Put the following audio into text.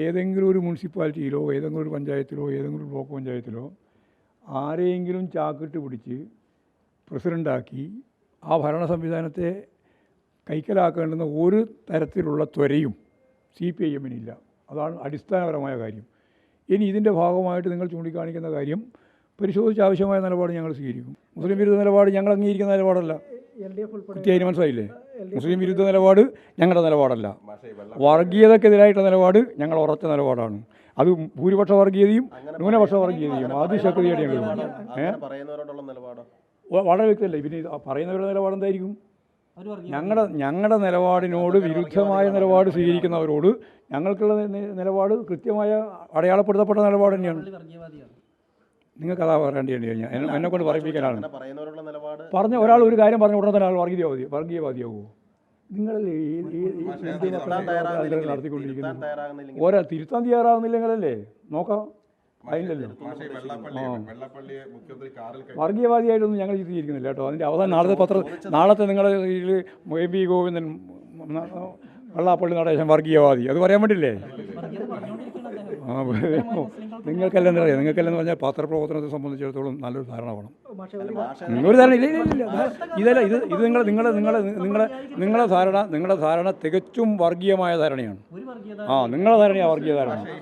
ഏതെങ്കിലും ഒരു മുനിസിപ്പാലിറ്റിയിലോ ഏതെങ്കിലും ഒരു പഞ്ചായത്തിലോ ഏതെങ്കിലും ഒരു ബ്ലോക്ക് പഞ്ചായത്തിലോ ആരെയെങ്കിലും ചാക്കിട്ട് പിടിച്ച് പ്രസിഡൻ്റാക്കി ആ ഭരണ സംവിധാനത്തെ കൈക്കലാക്കേണ്ടുന്ന ഒരു തരത്തിലുള്ള ത്വരയും CPIM-നില്ല. അതാണ് അടിസ്ഥാനപരമായ കാര്യം. ഇനി ഇതിൻ്റെ ഭാഗമായിട്ട് നിങ്ങൾ ചൂണ്ടിക്കാണിക്കുന്ന കാര്യം പരിശോധിച്ച് ആവശ്യമായ നിലപാട് ഞങ്ങൾ സ്വീകരിക്കും. മുസ്ലിം വിരുദ്ധ നിലപാട് ഞങ്ങൾ അംഗീകരിക്കുന്ന നിലപാടല്ല. കൃത്യമായി മനസ്സിലായില്ലേ? മുസ്ലിം വിരുദ്ധ നിലപാട് ഞങ്ങളുടെ നിലപാടല്ല. വർഗീയതക്കെതിരായിട്ടുള്ള നിലപാട് ഞങ്ങൾ ഉറച്ച നിലപാടാണ്. അത് ഭൂരിപക്ഷ വർഗീയതയും ന്യൂനപക്ഷ വർഗീയതയും ആദ്യശക്തിയുടെ വളരെ വ്യക്തമല്ല. പിന്നെ പറയുന്നവരുടെ നിലപാട് എന്തായിരിക്കും? ഞങ്ങളുടെ നിലപാടിനോട് വിരുദ്ധമായ നിലപാട് സ്വീകരിക്കുന്നവരോട് ഞങ്ങൾക്കുള്ള നിലപാട് കൃത്യമായ അടയാളപ്പെടുത്തപ്പെട്ട നിലപാട് തന്നെയാണ്. നിങ്ങൾക്ക് അതാ പറയേണ്ടി കഴിഞ്ഞാൽ എന്നെക്കൊണ്ട് പറയിപ്പിക്കാനാണ്. പറഞ്ഞ ഒരാൾ ഒരു കാര്യം പറഞ്ഞ ഉടനെ തന്നെ ആൾ വർഗീയവാദിയാവുമോ? നിങ്ങളല്ലേ നടത്തിക്കൊണ്ടിരിക്കുന്നത്? ഒരാൾ തിരുത്താൻ തയ്യാറാകുന്നില്ലെങ്കിലല്ലേ നോക്കാം. അതില്ലല്ലോ. വർഗീയവാദിയായിട്ടൊന്നും ഞങ്ങൾ ചിത്രീകരിക്കുന്നില്ല കേട്ടോ. അതിൻ്റെ അവസാനം നാളത്തെ നിങ്ങളുടെ കയ്യിൽ MP ഗോവിന്ദൻ വെള്ളാപ്പള്ളി നടേശൻ വർഗീയവാദി അത് പറയാൻ വേണ്ടിയില്ലേ? നിങ്ങൾക്കെല്ലാം അറിയാം. നിങ്ങൾക്കെല്ലാം പറഞ്ഞാൽ പത്രപ്രവർത്തനത്തെ സംബന്ധിച്ചിടത്തോളം നല്ലൊരു ധാരണ വേണം. ഒരു ധാരണ ഇതല്ല. ഇത് നിങ്ങളുടെ ധാരണ തികച്ചും വർഗീയമായ ധാരണയാണ്. നിങ്ങളുടെ ധാരണയാണ് വർഗീയ ധാരണ.